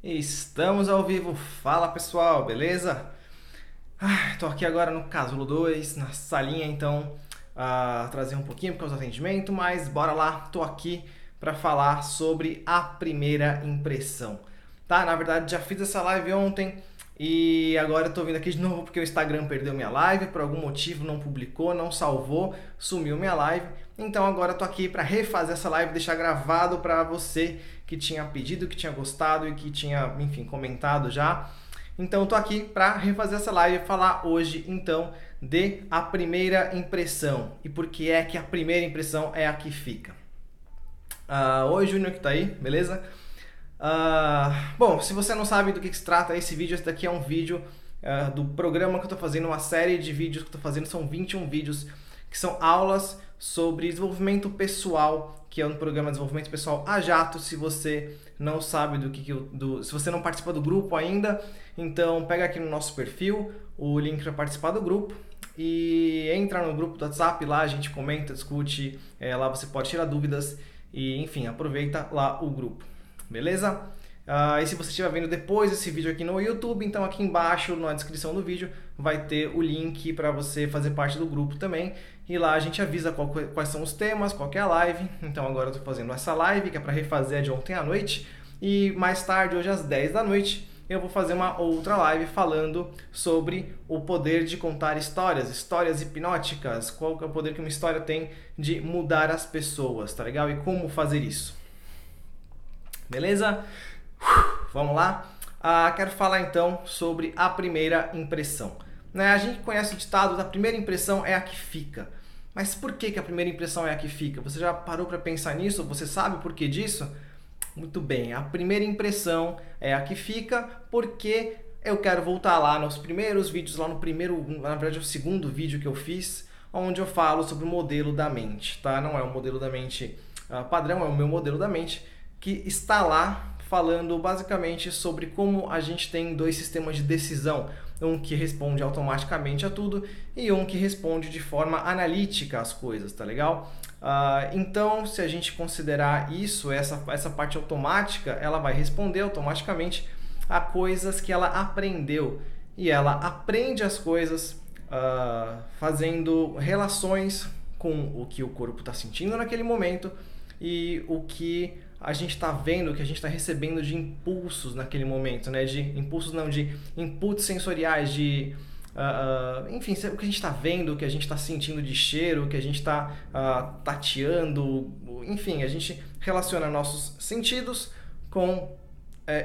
Estamos ao vivo. Fala pessoal, beleza? Tô aqui agora no Casulo 2, na salinha, então trazer um pouquinho por causa do atendimento, mas bora lá, tô aqui para falar sobre a primeira impressão. Tá? Na verdade, já fiz essa live ontem e agora eu tô vindo aqui de novo porque o Instagram perdeu minha live, por algum motivo não publicou, não salvou, sumiu minha live. Então agora eu tô aqui para refazer essa live, deixar gravado para você que tinha pedido, que tinha gostado e que tinha, enfim, comentado já. Então eu tô aqui para refazer essa live e falar hoje então de a primeira impressão e por que é que a primeira impressão é a que fica. Oi Júnior que tá aí, beleza? Bom, se você não sabe do que se trata esse vídeo, esse daqui é um vídeo do programa que eu tô fazendo, uma série de vídeos que eu tô fazendo, são 21 vídeos que são aulas sobre desenvolvimento pessoal, que é um programa de desenvolvimento pessoal a jato. Se você não sabe se você não participa do grupo ainda, então pega aqui no nosso perfil o link para participar do grupo e entra no grupo do WhatsApp, lá a gente comenta, discute, lá você pode tirar dúvidas e enfim, aproveita lá o grupo, beleza? E se você estiver vendo depois esse vídeo aqui no YouTube, então aqui embaixo na descrição do vídeo vai ter o link para você fazer parte do grupo também. E lá a gente avisa quais são os temas, qual que é a live. Então agora eu estou fazendo essa live que é para refazer a de ontem à noite. E mais tarde, hoje às 10 da noite, eu vou fazer uma outra live falando sobre o poder de contar histórias, histórias hipnóticas, qual que é o poder que uma história tem de mudar as pessoas, tá legal? E como fazer isso. Beleza? Vamos lá? Quero falar então sobre a primeira impressão. A gente conhece o ditado da primeira impressão é a que fica. Mas por que a primeira impressão é a que fica? Você já parou para pensar nisso? Você sabe o porquê disso? Muito bem, a primeira impressão é a que fica porque eu quero voltar lá nos primeiros vídeos, lá no primeiro, na verdade, o segundo vídeo que eu fiz, onde eu falo sobre o modelo da mente, tá? Não é o modelo da mente padrão, é o meu modelo da mente, que está lá falando basicamente sobre como a gente tem dois sistemas de decisão, um que responde automaticamente a tudo e um que responde de forma analítica às coisas, tá legal? Então, se a gente considerar isso, essa parte automática, ela vai responder automaticamente a coisas que ela aprendeu. E ela aprende as coisas fazendo relações com o que o corpo está sentindo naquele momento e o que a gente está vendo, o que a gente está recebendo de impulsos naquele momento, né? De impulsos não, de inputs sensoriais, enfim, o que a gente está vendo, o que a gente está sentindo de cheiro, o que a gente está tateando, enfim, a gente relaciona nossos sentidos com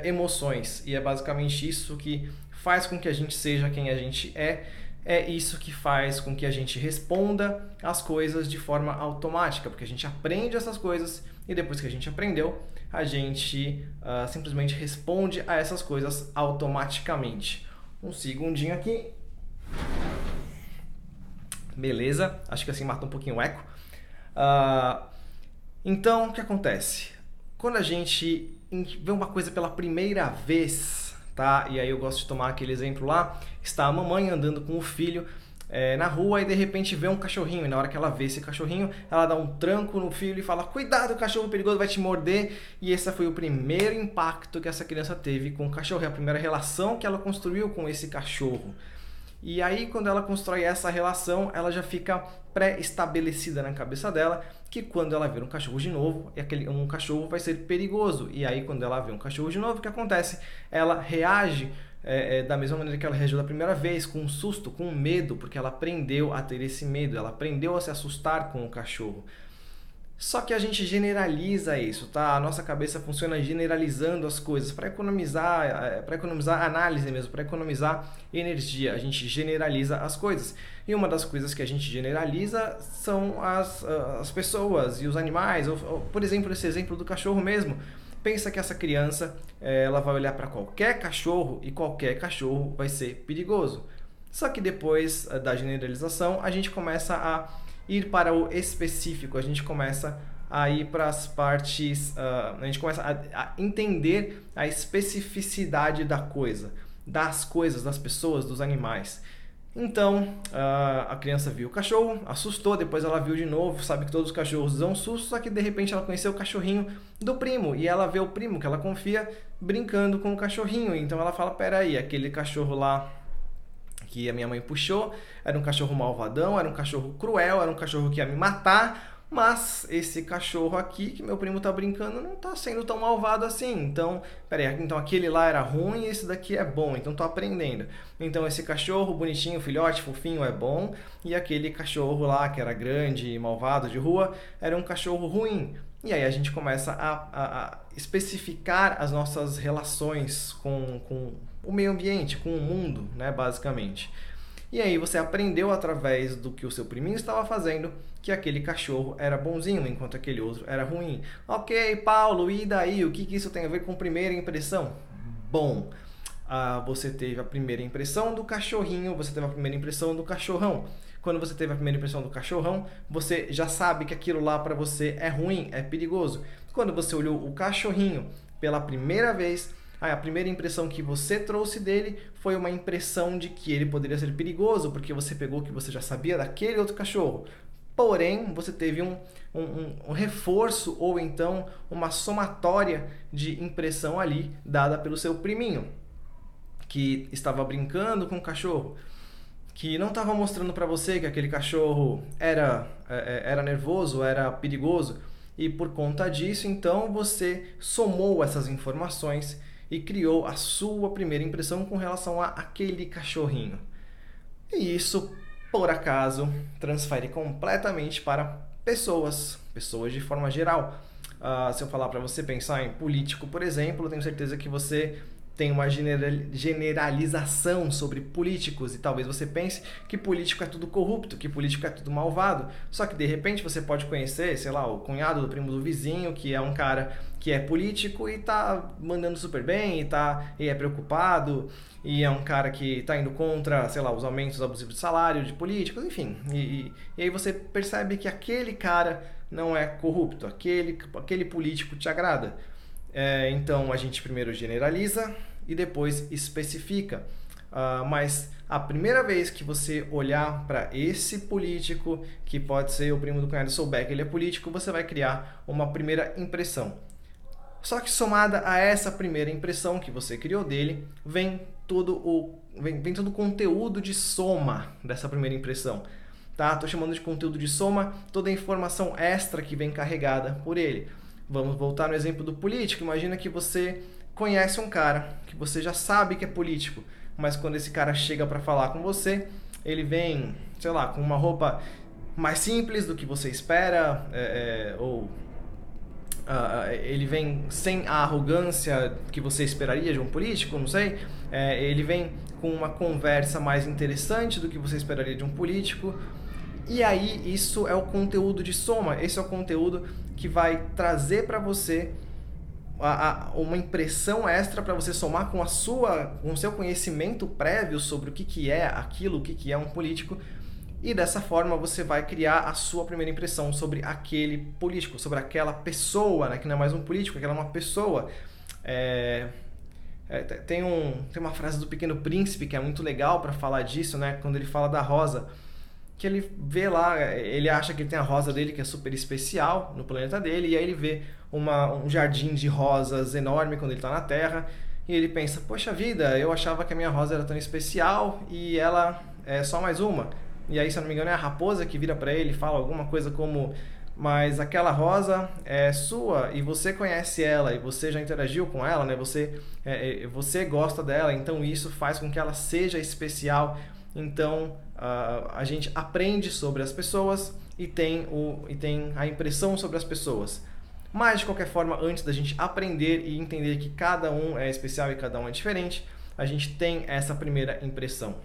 emoções e é basicamente isso que faz com que a gente seja quem a gente é isso que faz com que a gente responda as coisas de forma automática, porque a gente aprende essas coisas e depois que a gente aprendeu, a gente simplesmente responde a essas coisas automaticamente. Um segundinho aqui. Beleza, acho que assim mata um pouquinho o eco. Então, o que acontece? Quando a gente vê uma coisa pela primeira vez, tá? E aí eu gosto de tomar aquele exemplo lá, está a mamãe andando com o filho na rua e de repente vê um cachorrinho, e na hora que ela vê esse cachorrinho, ela dá um tranco no filho e fala: cuidado, o cachorro perigoso vai te morder. E esse foi o primeiro impacto que essa criança teve com o cachorro, é a primeira relação que ela construiu com esse cachorro. E aí, quando ela constrói essa relação, ela já fica pré-estabelecida na cabeça dela que quando ela ver um cachorro de novo, um cachorro vai ser perigoso. E aí, quando ela vê um cachorro de novo, o que acontece? Ela reage da mesma maneira que ela reagiu da primeira vez, com um susto, com um medo, porque ela aprendeu a ter esse medo, ela aprendeu a se assustar com o cachorro. Só que a gente generaliza isso, tá? A nossa cabeça funciona generalizando as coisas para economizar análise mesmo, para economizar energia. A gente generaliza as coisas. E uma das coisas que a gente generaliza são as pessoas e os animais. Por exemplo, esse exemplo do cachorro mesmo. Pensa que essa criança ela vai olhar para qualquer cachorro e qualquer cachorro vai ser perigoso. Só que depois da generalização, a gente começa a ir para o específico, a gente começa a ir para as partes, a gente começa a entender a especificidade da coisa, das coisas, das pessoas, dos animais. Então, a criança viu o cachorro, assustou, depois ela viu de novo, sabe que todos os cachorros dão susto, só que de repente ela conheceu o cachorrinho do primo, e ela vê o primo, que ela confia, brincando com o cachorrinho. Então ela fala, peraí, aquele cachorro lá que a minha mãe puxou era um cachorro malvadão, era um cachorro cruel, era um cachorro que ia me matar, mas esse cachorro aqui que meu primo tá brincando não tá sendo tão malvado assim. Então, peraí, então aquele lá era ruim e esse daqui é bom, então tô aprendendo. Então esse cachorro bonitinho, filhote, fofinho é bom, e aquele cachorro lá que era grande e malvado de rua era um cachorro ruim. E aí a gente começa a especificar as nossas relações com o meio ambiente, com o mundo, né, basicamente. E aí você aprendeu através do que o seu priminho estava fazendo que aquele cachorro era bonzinho, enquanto aquele outro era ruim. Ok, Paulo, e daí? O que isso tem a ver com primeira impressão? Bom, você teve a primeira impressão do cachorrinho, você teve a primeira impressão do cachorrão. Quando você teve a primeira impressão do cachorrão, você já sabe que aquilo lá para você é ruim, é perigoso. Quando você olhou o cachorrinho pela primeira vez, a primeira impressão que você trouxe dele foi uma impressão de que ele poderia ser perigoso, porque você pegou o que você já sabia daquele outro cachorro. Porém, você teve um reforço ou então uma somatória de impressão ali dada pelo seu priminho, que estava brincando com o cachorro, que não estava mostrando para você que aquele cachorro era nervoso, era perigoso, e por conta disso, então, você somou essas informações e criou a sua primeira impressão com relação a aquele cachorrinho. E isso, por acaso, transfere completamente para pessoas de forma geral. Se eu falar para você pensar em político, por exemplo, eu tenho certeza que você tem uma generalização sobre políticos e talvez você pense que político é tudo corrupto, que político é tudo malvado. Só que de repente você pode conhecer, sei lá, o cunhado do primo do vizinho, que é um cara que é político e tá mandando super bem e é preocupado, e é um cara que tá indo contra, sei lá, os aumentos abusivos de salário de políticos, enfim. E aí você percebe que aquele cara não é corrupto, aquele político te agrada. Então a gente primeiro generaliza e depois especifica. Mas a primeira vez que você olhar para esse político, que pode ser o primo do cunhado, souber que ele é político, você vai criar uma primeira impressão. Só que somada a essa primeira impressão que você criou dele, vem todo o conteúdo de soma dessa primeira impressão. Tá? Tô chamando de conteúdo de soma toda a informação extra que vem carregada por ele. Vamos voltar no exemplo do político. Imagina que você conhece um cara que você já sabe que é político, mas quando esse cara chega para falar com você, ele vem, sei lá, com uma roupa mais simples do que você espera, ele vem sem a arrogância que você esperaria de um político, não sei. Ele vem com uma conversa mais interessante do que você esperaria de um político. E aí, isso é o conteúdo de soma. Esse é o conteúdo que vai trazer para você uma impressão extra para você somar com o seu conhecimento prévio sobre o que é aquilo, o que é um político. E dessa forma você vai criar a sua primeira impressão sobre aquele político, sobre aquela pessoa, né? Que não é mais um político, aquela é uma pessoa. Tem uma frase do Pequeno Príncipe que é muito legal para falar disso, né? Quando ele fala da rosa, que ele vê lá, ele acha que ele tem a rosa dele que é super especial no planeta dele, e aí ele vê um jardim de rosas enorme quando ele está na Terra, e ele pensa, poxa vida, eu achava que a minha rosa era tão especial e ela é só mais uma. E aí, se eu não me engano, é a raposa que vira para ele e fala alguma coisa como, mas aquela rosa é sua e você conhece ela e você já interagiu com ela, né? Você gosta dela, então isso faz com que ela seja especial. Então a gente aprende sobre as pessoas e tem a impressão sobre as pessoas. Mas de qualquer forma, antes da gente aprender e entender que cada um é especial e cada um é diferente, a gente tem essa primeira impressão.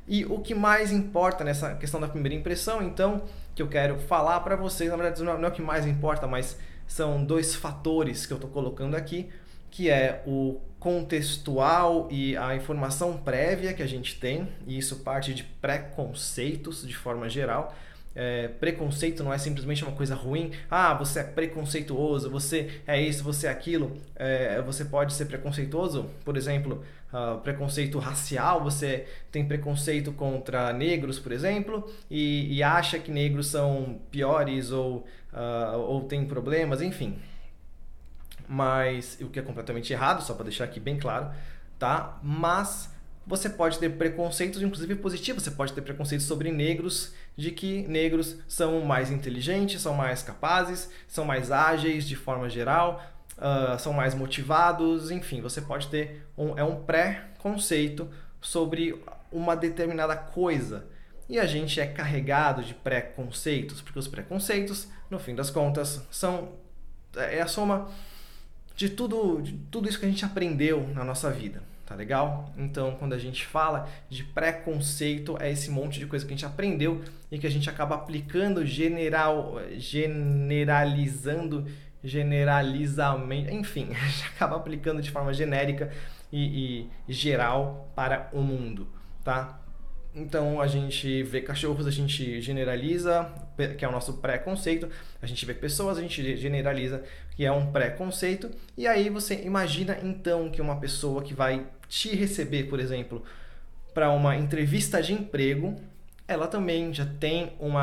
E o que mais importa nessa questão da primeira impressão, então, que eu quero falar para vocês, na verdade não é o que mais importa, mas são dois fatores que eu estou colocando aqui, que é o contextual e a informação prévia que a gente tem, e isso parte de preconceitos de forma geral. preconceito não é simplesmente uma coisa ruim. Você é preconceituoso, você é isso, você é aquilo. Você pode ser preconceituoso, por exemplo, preconceito racial, você tem preconceito contra negros, por exemplo, e acha que negros são piores ou tem problemas, enfim. Mas o que é completamente errado, só para deixar aqui bem claro, tá? Mas você pode ter preconceitos, inclusive positivos. Você pode ter preconceitos sobre negros, de que negros são mais inteligentes, são mais capazes, são mais ágeis de forma geral, são mais motivados, enfim, você pode ter um pré-conceito sobre uma determinada coisa. E a gente é carregado de preconceitos, porque os preconceitos, no fim das contas, é a soma de tudo isso que a gente aprendeu na nossa vida, tá legal? Então, quando a gente fala de preconceito, é esse monte de coisa que a gente aprendeu e que a gente acaba aplicando generalizamente, enfim, a gente acaba aplicando de forma genérica e geral para o mundo, tá? Então, a gente vê cachorros, a gente generaliza, que é o nosso pré-conceito. A gente vê pessoas, a gente generaliza, que é um pré-conceito. E aí você imagina, então, que uma pessoa que vai te receber, por exemplo, para uma entrevista de emprego, ela também já tem um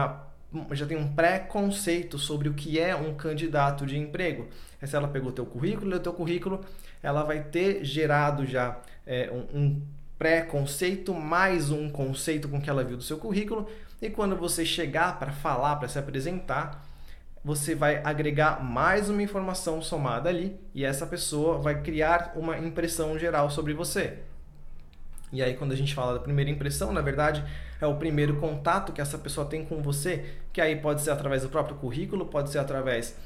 pré-conceito sobre o que é um candidato de emprego. Se ela pegou o teu currículo, ela vai ter gerado já um pré-conceito mais um conceito com que ela viu do seu currículo, e quando você chegar para falar, para se apresentar, você vai agregar mais uma informação somada ali, e essa pessoa vai criar uma impressão geral sobre você. E aí, quando a gente fala da primeira impressão, na verdade, é o primeiro contato que essa pessoa tem com você, que aí pode ser através do próprio currículo, pode ser através,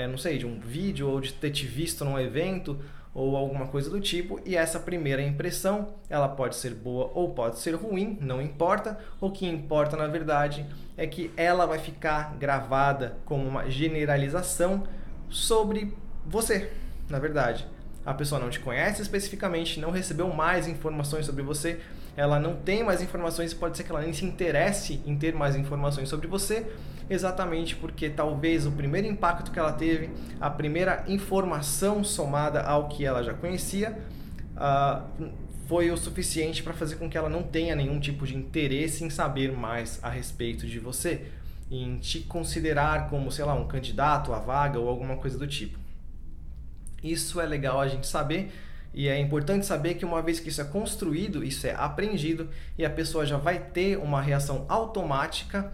não sei, de um vídeo, ou de ter te visto num evento, ou alguma coisa do tipo, e essa primeira impressão, ela pode ser boa ou pode ser ruim, não importa. O que importa, na verdade, é que ela vai ficar gravada como uma generalização sobre você, na verdade. A pessoa não te conhece especificamente, não recebeu mais informações sobre você, ela não tem mais informações e pode ser que ela nem se interesse em ter mais informações sobre você, exatamente porque talvez o primeiro impacto que ela teve, a primeira informação somada ao que ela já conhecia, foi o suficiente para fazer com que ela não tenha nenhum tipo de interesse em saber mais a respeito de você, em te considerar como, sei lá, um candidato à vaga ou alguma coisa do tipo. Isso é legal a gente saber, e é importante saber que uma vez que isso é construído, isso é aprendido, e a pessoa já vai ter uma reação automática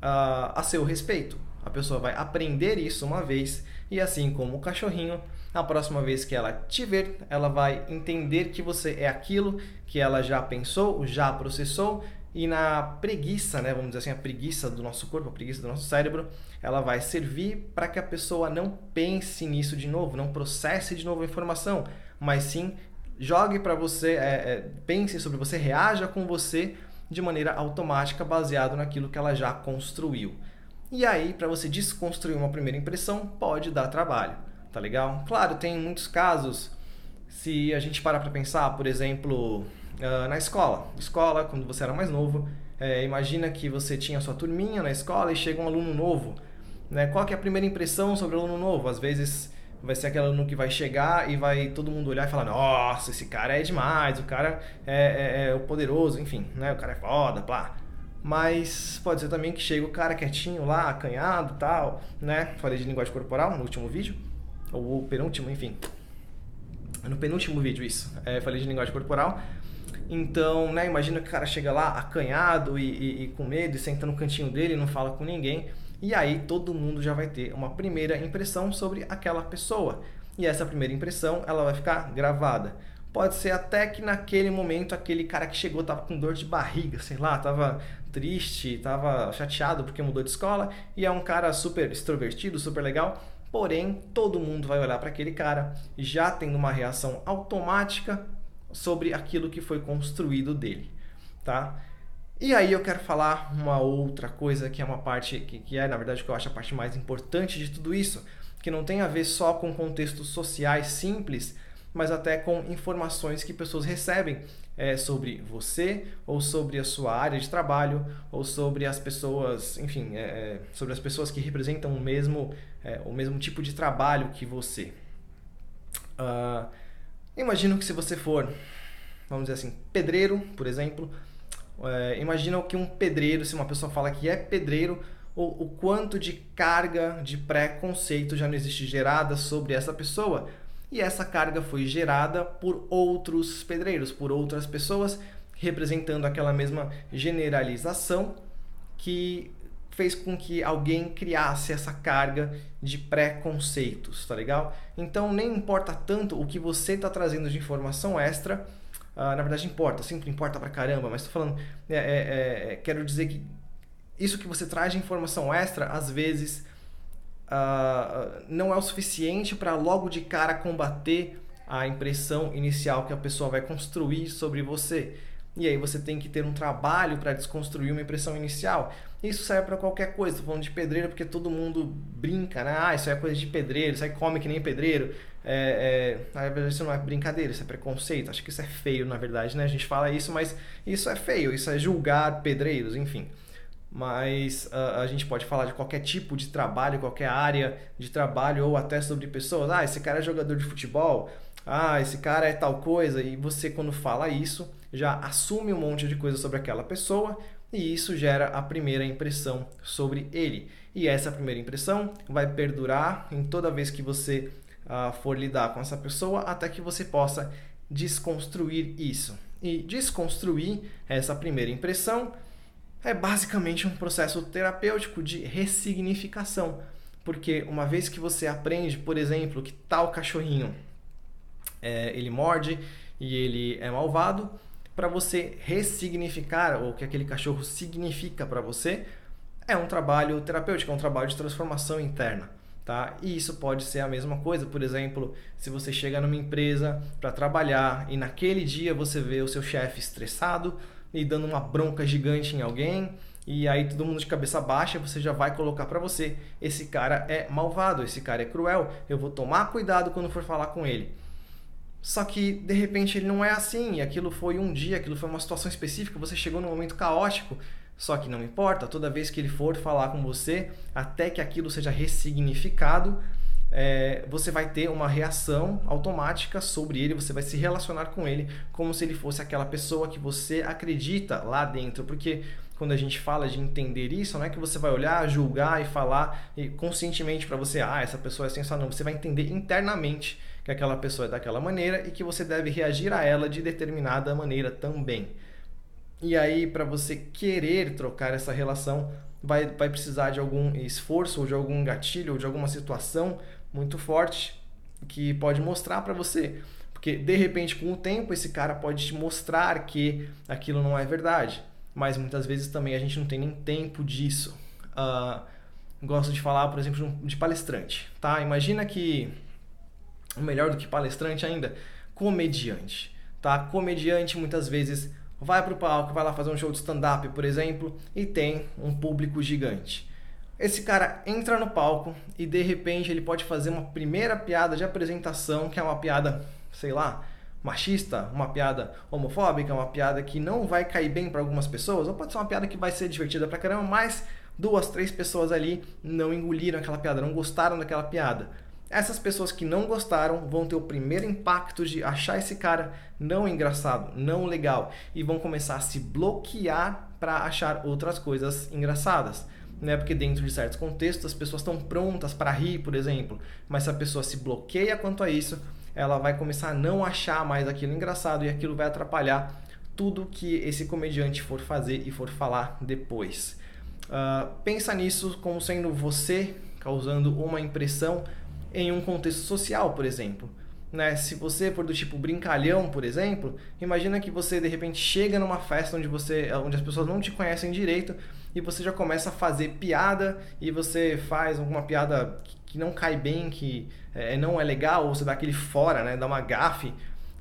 a seu respeito. A pessoa vai aprender isso uma vez, e assim como o cachorrinho, na próxima vez que ela te ver, ela vai entender que você é aquilo que ela já pensou, já processou, e na preguiça, né, vamos dizer assim, a preguiça do nosso corpo, a preguiça do nosso cérebro, ela vai servir para que a pessoa não pense nisso de novo, não processe de novo a informação, mas sim jogue para você, pense sobre você, reaja com você de maneira automática, baseado naquilo que ela já construiu. E aí, para você desconstruir uma primeira impressão, pode dar trabalho, tá legal? Claro, tem muitos casos, se a gente parar para pensar, por exemplo, na escola, quando você era mais novo, imagina que você tinha a sua turminha na escola e chega um aluno novo, né? Qual que é a primeira impressão sobre o aluno novo? Às vezes vai ser aquele aluno que vai chegar e vai todo mundo olhar e falar: nossa, esse cara é demais, o cara é o poderoso, enfim, né? O cara é foda, plá. Mas pode ser também que chega o cara quietinho lá, acanhado e tal, né? Falei de linguagem corporal no último vídeo, ou penúltimo, enfim. No penúltimo vídeo, isso. Falei de linguagem corporal. Então, né, imagina que o cara chega lá acanhado e com medo e senta no cantinho dele e não fala com ninguém. E aí todo mundo já vai ter uma primeira impressão sobre aquela pessoa. E essa primeira impressão, ela vai ficar gravada. Pode ser até que naquele momento aquele cara que chegou tava com dor de barriga, sei lá, tava triste, tava chateado porque mudou de escola, e é um cara super extrovertido, super legal. Porém, todo mundo vai olhar para aquele cara já tendo uma reação automática sobre aquilo que foi construído dele, tá? E aí eu quero falar uma outra coisa que é uma parte que é, na verdade, que eu acho a parte mais importante de tudo isso, que não tem a ver só com contextos sociais simples, mas até com informações que pessoas recebem sobre você, ou sobre a sua área de trabalho, ou sobre as pessoas, enfim, sobre as pessoas que representam o mesmo tipo de trabalho que você. Imagino que se você for, vamos dizer assim, pedreiro, por exemplo, imagina que um pedreiro, se uma pessoa fala que é pedreiro, o quanto de carga de preconceito já não existe gerada sobre essa pessoa. E essa carga foi gerada por outros pedreiros, por outras pessoas, representando aquela mesma generalização que fez com que alguém criasse essa carga de preconceitos, tá legal? Então nem importa tanto o que você está trazendo de informação extra, na verdade importa, sempre importa pra caramba, mas estou falando, quero dizer que isso que você traz de informação extra, às vezes não é o suficiente para logo de cara combater a impressão inicial que a pessoa vai construir sobre você. E aí você tem que ter um trabalho para desconstruir uma impressão inicial. Isso serve para qualquer coisa. Estou falando de pedreiro porque todo mundo brinca, né? Isso é coisa de pedreiro, isso aí come que nem pedreiro. Na verdade isso não é brincadeira, isso é preconceito. Acho que isso é feio, na verdade, né? A gente fala isso, mas isso é feio, isso é julgar pedreiros, enfim. Mas a gente pode falar de qualquer tipo de trabalho, qualquer área de trabalho, ou até sobre pessoas. Esse cara é jogador de futebol, esse cara é tal coisa, e você, quando fala isso, já assume um monte de coisa sobre aquela pessoa, e isso gera a primeira impressão sobre ele. E essa primeira impressão vai perdurar em toda vez que você for lidar com essa pessoa, até que você possa desconstruir isso. E desconstruir essa primeira impressão é basicamente um processo terapêutico de ressignificação. Porque uma vez que você aprende, por exemplo, que tal cachorrinho ele morde e ele é malvado, para você ressignificar o que aquele cachorro significa para você, é um trabalho terapêutico, é um trabalho de transformação interna. Tá? E isso pode ser a mesma coisa, por exemplo, se você chega numa empresa para trabalhar e naquele dia você vê o seu chefe estressado e dando uma bronca gigante em alguém, e aí todo mundo de cabeça baixa, você já vai colocar para você: esse cara é malvado, esse cara é cruel, eu vou tomar cuidado quando for falar com ele. Só que, de repente, ele não é assim, e aquilo foi um dia, aquilo foi uma situação específica, você chegou num momento caótico. Só que não importa, toda vez que ele for falar com você, até que aquilo seja ressignificado, você vai ter uma reação automática sobre ele, você vai se relacionar com ele como se ele fosse aquela pessoa que você acredita lá dentro. Porque quando a gente fala de entender isso, não é que você vai olhar, julgar e falar conscientemente para você: essa pessoa é sensacional. Não, você vai entender internamente que aquela pessoa é daquela maneira e que você deve reagir a ela de determinada maneira também. E aí, para você querer trocar essa relação, vai precisar de algum esforço, ou de algum gatilho, ou de alguma situação muito forte que pode mostrar para você. Porque, de repente, com o tempo, esse cara pode te mostrar que aquilo não é verdade. Mas muitas vezes também a gente não tem nem tempo disso. Gosto de falar, por exemplo, de palestrante. Tá? Imagina que, melhor do que palestrante ainda, comediante. Tá? Comediante muitas vezes vai para o palco, vai lá fazer um show de stand-up, por exemplo, e tem um público gigante. Esse cara entra no palco e de repente ele pode fazer uma primeira piada de apresentação, que é uma piada, sei lá, machista, uma piada homofóbica, uma piada que não vai cair bem para algumas pessoas, ou pode ser uma piada que vai ser divertida pra caramba, mas 2, 3 pessoas ali não engoliram aquela piada, não gostaram daquela piada. Essas pessoas que não gostaram vão ter o primeiro impacto de achar esse cara não engraçado, não legal, e vão começar a se bloquear para achar outras coisas engraçadas. Né? Porque dentro de certos contextos as pessoas estão prontas para rir, por exemplo, mas se a pessoa se bloqueia quanto a isso, ela vai começar a não achar mais aquilo engraçado, e aquilo vai atrapalhar tudo que esse comediante for fazer e for falar depois. Pensa nisso como sendo você causando uma impressão em um contexto social, por exemplo. Né? Se você for do tipo brincalhão, por exemplo, imagina que você de repente chega numa festa onde as pessoas não te conhecem direito, e você já começa a fazer piada, e você faz alguma piada que não cai bem, que não é legal, ou você dá aquele fora, né? Dá uma gafe,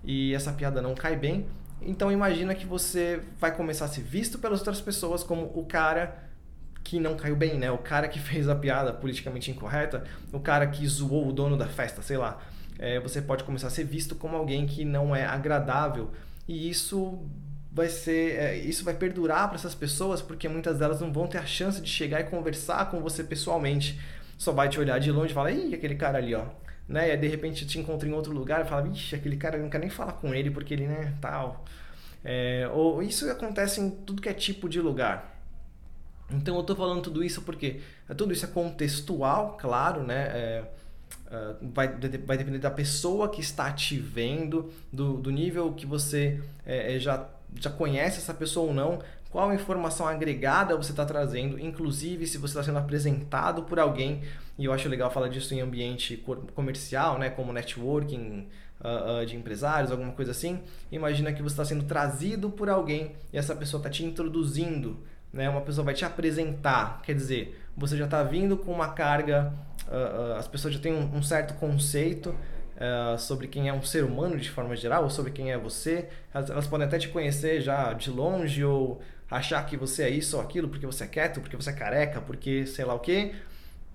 e essa piada não cai bem. Então imagina que você vai começar a ser visto pelas outras pessoas como o cara que não caiu bem, né? O cara que fez a piada politicamente incorreta, o cara que zoou o dono da festa, sei lá. você pode começar a ser visto como alguém que não é agradável. E isso vai perdurar para essas pessoas, porque muitas delas não vão ter a chance de chegar e conversar com você pessoalmente. Só vai te olhar de longe e falar, ih, aquele cara ali, ó. Né? E aí, de repente te encontra em outro lugar e fala, ixi, aquele cara, eu não quero nem falar com ele porque ele, né, tal. Ou isso acontece em tudo que é tipo de lugar. Então eu estou falando tudo isso porque tudo isso é contextual, claro, né? Vai depender da pessoa que está te vendo, do nível que você já conhece essa pessoa ou não, qual informação agregada você está trazendo, inclusive se você está sendo apresentado por alguém, e eu acho legal falar disso em ambiente comercial, né, como networking, de empresários, alguma coisa assim. Imagina que você está sendo trazido por alguém e essa pessoa está te introduzindo, né? Uma pessoa vai te apresentar, quer dizer, você já está vindo com uma carga, as pessoas já têm um certo conceito sobre quem é um ser humano de forma geral, ou sobre quem é você. Elas podem até te conhecer já de longe, ou achar que você é isso ou aquilo, porque você é quieto, porque você é careca, porque sei lá o quê.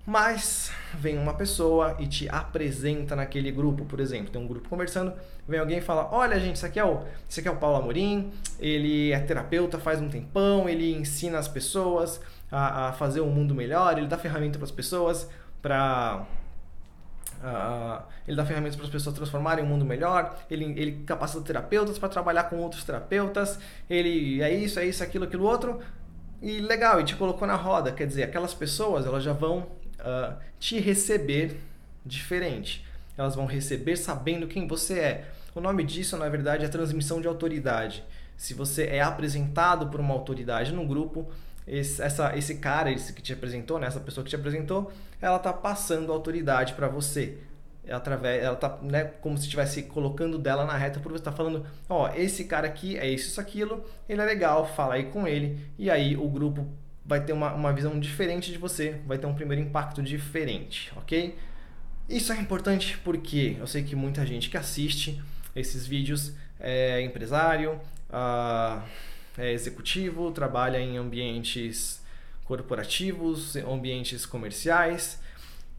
Mas vem uma pessoa e te apresenta naquele grupo, por exemplo, tem um grupo conversando, vem alguém e fala, olha gente, esse aqui é o Paulo Amorim, ele é terapeuta faz um tempão, ele ensina as pessoas a fazer um mundo melhor, ele dá ferramenta para as pessoas ele dá ferramentas para as pessoas transformarem um mundo melhor, ele capacita terapeutas para trabalhar com outros terapeutas, ele é isso, aquilo outro, e legal, e te colocou na roda, quer dizer, aquelas pessoas elas já vão te receber diferente, elas vão receber sabendo quem você é. O nome disso, na verdade, é transmissão de autoridade. Se você é apresentado por uma autoridade no grupo, esse cara que te apresentou, né, essa pessoa que te apresentou, ela está passando autoridade para você. Ela tá, né, como se estivesse colocando dela na reta, por você estar falando, ó, esse cara aqui é isso, aquilo, ele é legal, fala aí com ele, e aí o grupo vai ter uma visão diferente de você, vai ter um primeiro impacto diferente, ok? Isso é importante porque eu sei que muita gente que assiste esses vídeos é empresário, é executivo, trabalha em ambientes corporativos, ambientes comerciais,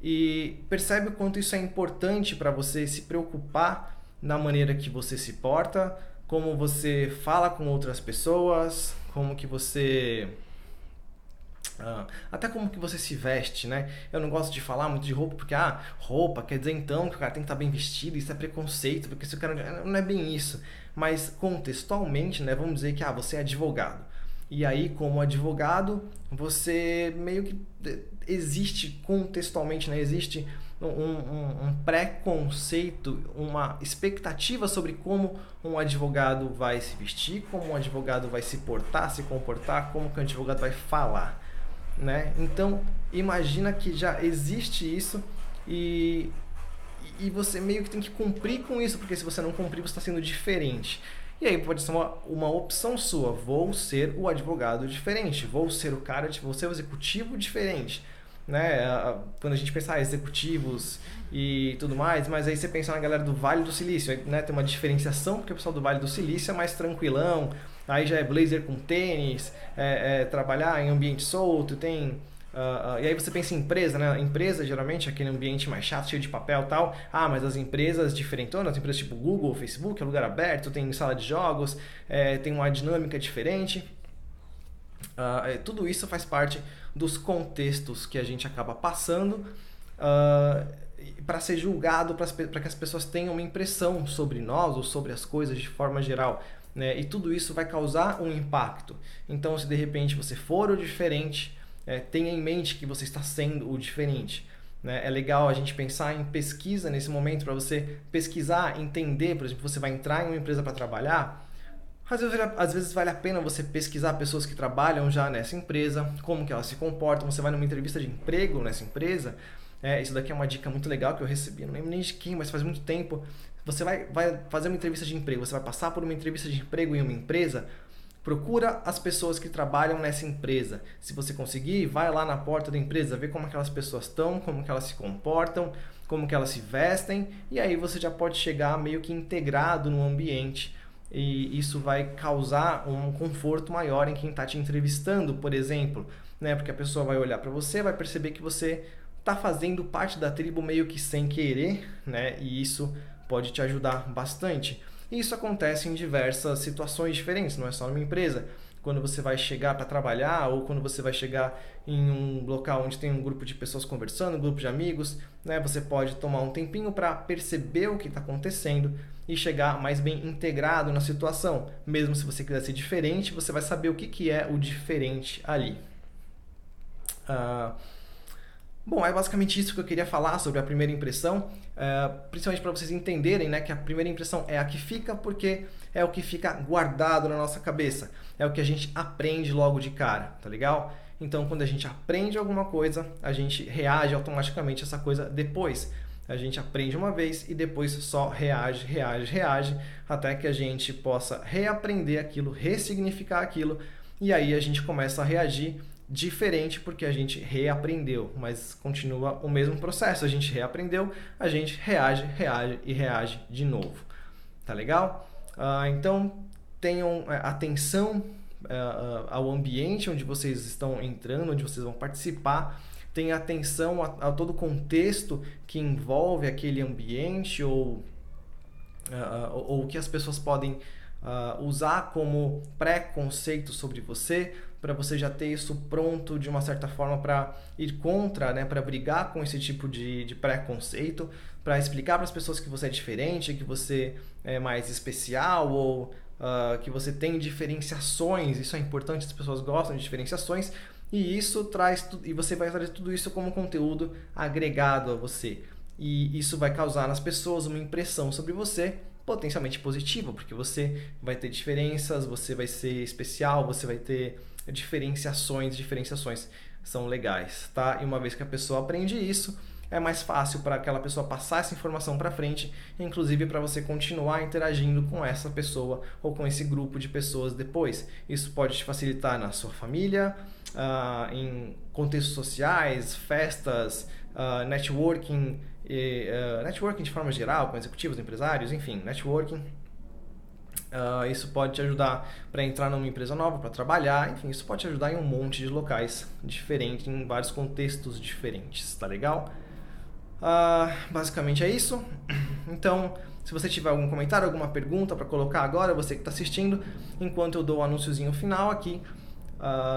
e percebe o quanto isso é importante para você se preocupar na maneira que você se porta, como você fala com outras pessoas, como que você... até como que você se veste, né? Eu não gosto de falar muito de roupa porque, roupa quer dizer então que o cara tem que estar bem vestido, isso é preconceito, porque se o cara... Não é bem isso. Mas contextualmente, né, vamos dizer que você é advogado. E aí, como advogado, você meio que existe contextualmente, né? Existe um preconceito, uma expectativa sobre como um advogado vai se vestir, como um advogado vai se portar, se comportar, como que um advogado vai falar, né? Então, imagina que já existe isso e você meio que tem que cumprir com isso, porque se você não cumprir, você está sendo diferente. E aí pode ser uma opção sua, vou ser o advogado diferente, vou ser vou ser o executivo diferente, né? Quando a gente pensa em executivos e tudo mais, mas aí você pensa na galera do Vale do Silício, né? Tem uma diferenciação, porque o pessoal do Vale do Silício é mais tranquilão, aí já é blazer com tênis, trabalhar em ambiente solto, tem... e aí você pensa em empresa, né? Empresa geralmente é aquele ambiente mais chato, cheio de papel e tal. Mas as empresas diferentonas, as empresas tipo Google, Facebook, é lugar aberto, tem sala de jogos, tem uma dinâmica diferente. Tudo isso faz parte dos contextos que a gente acaba passando para ser julgado, para que as pessoas tenham uma impressão sobre nós ou sobre as coisas de forma geral, né? E tudo isso vai causar um impacto. Então, se de repente você for o diferente, tenha em mente que você está sendo o diferente, né? É legal a gente pensar em pesquisa nesse momento, para você pesquisar, entender. Por exemplo, você vai entrar em uma empresa para trabalhar, às vezes vale a pena você pesquisar pessoas que trabalham já nessa empresa, como que elas se comportam. Você vai numa entrevista de emprego nessa empresa, isso daqui é uma dica muito legal que eu recebi, não lembro nem de quem, mas faz muito tempo. Você vai fazer uma entrevista de emprego, você vai passar por uma entrevista de emprego em uma empresa. Procura as pessoas que trabalham nessa empresa. Se você conseguir, vai lá na porta da empresa, vê como aquelas pessoas estão, como que elas se comportam, como que elas se vestem, e aí você já pode chegar meio que integrado no ambiente, e isso vai causar um conforto maior em quem está te entrevistando, por exemplo, né? Porque a pessoa vai olhar para você, vai perceber que você tá fazendo parte da tribo meio que sem querer, né? E isso pode te ajudar bastante. E isso acontece em diversas situações diferentes, não é só numa empresa. Quando você vai chegar para trabalhar ou quando você vai chegar em um local onde tem um grupo de pessoas conversando, um grupo de amigos, né? Você pode tomar um tempinho para perceber o que está acontecendo e chegar mais bem integrado na situação. Mesmo se você quiser ser diferente, você vai saber o que é o diferente ali. Bom, é basicamente isso que eu queria falar sobre a primeira impressão, principalmente para vocês entenderem, né, que a primeira impressão é a que fica porque é o que fica guardado na nossa cabeça, é o que a gente aprende logo de cara, tá legal? Então, quando a gente aprende alguma coisa, a gente reage automaticamente a essa coisa depois. A gente aprende uma vez e depois só reage, até que a gente possa reaprender aquilo, ressignificar aquilo, e aí a gente começa a reagir diferente porque a gente reaprendeu, mas continua o mesmo processo. A gente reaprendeu, a gente reage e reage de novo. Tá legal? Então, tenham atenção ao ambiente onde vocês estão entrando, onde vocês vão participar. Tenham atenção a todo o contexto que envolve aquele ambiente ou que as pessoas podem usar como pré-conceito sobre você, para você já ter isso pronto de uma certa forma para ir contra, né, para brigar com esse tipo de pré-conceito, para explicar para as pessoas que você é diferente, que você é mais especial ou que você tem diferenciações. Isso é importante, as pessoas gostam de diferenciações e isso e você vai trazer tudo isso como conteúdo agregado a você. E isso vai causar nas pessoas uma impressão sobre você potencialmente positiva, porque você vai ter diferenças, você vai ser especial, você vai ter diferenciações são legais, tá? E uma vez que a pessoa aprende isso, é mais fácil para aquela pessoa passar essa informação para frente, inclusive para você continuar interagindo com essa pessoa ou com esse grupo de pessoas depois. Isso pode te facilitar na sua família, em contextos sociais, festas, networking, networking de forma geral, com executivos, empresários, enfim, networking. Isso pode te ajudar para entrar numa empresa nova, para trabalhar, enfim, isso pode te ajudar em um monte de locais diferentes, em vários contextos diferentes, tá legal? Basicamente é isso. Então, se você tiver algum comentário, alguma pergunta para colocar agora, você que está assistindo, enquanto eu dou o anúnciozinho final aqui,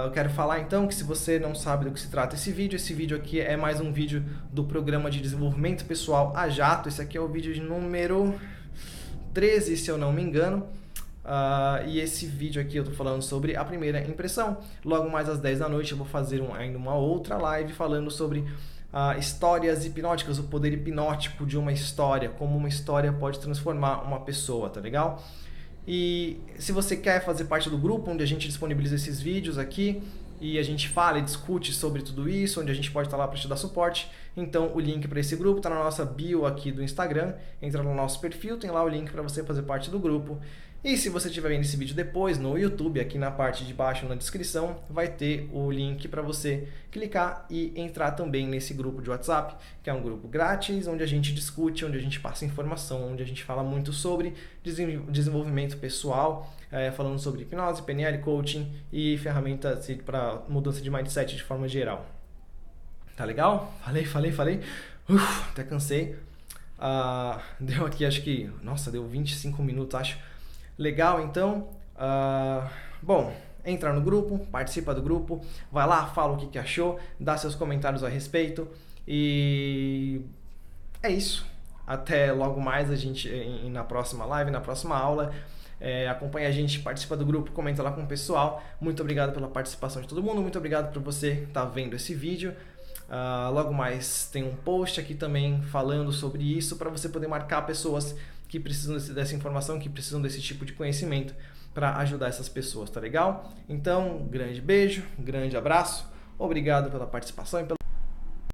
eu quero falar então que se você não sabe do que se trata esse vídeo aqui é mais um vídeo do programa de desenvolvimento pessoal A Jato. Esse aqui é o vídeo de número 13, se eu não me engano. E esse vídeo aqui eu estou falando sobre a primeira impressão. Logo mais às 10 da noite eu vou fazer ainda uma outra live falando sobre histórias hipnóticas, o poder hipnótico de uma história, como uma história pode transformar uma pessoa, tá legal? E se você quer fazer parte do grupo onde a gente disponibiliza esses vídeos aqui e a gente fala e discute sobre tudo isso, onde a gente pode estar lá para te dar suporte, então o link para esse grupo está na nossa bio aqui do Instagram. Entra no nosso perfil, tem lá o link para você fazer parte do grupo. E se você estiver vendo esse vídeo depois no YouTube, aqui na parte de baixo na descrição, vai ter o link para você clicar e entrar também nesse grupo de WhatsApp, que é um grupo grátis, onde a gente discute, onde a gente passa informação, onde a gente fala muito sobre desenvolvimento pessoal, falando sobre hipnose, PNL, coaching e ferramentas para mudança de mindset de forma geral. Tá legal? Falei. Até cansei. Deu aqui, acho que... Nossa, deu 25 minutos, acho. Legal, então. Bom, entra no grupo, participa do grupo, vai lá, fala o que achou, dá seus comentários a respeito e é isso. Até logo mais a gente na próxima live, na próxima aula. Acompanha a gente, participa do grupo, comenta lá com o pessoal. Muito obrigado pela participação de todo mundo, muito obrigado por você estar vendo esse vídeo. Logo mais tem um post aqui também falando sobre isso para você poder marcar pessoas que precisam dessa informação, que precisam desse tipo de conhecimento para ajudar essas pessoas, tá legal? Então, grande beijo, grande abraço, obrigado pela participação e pela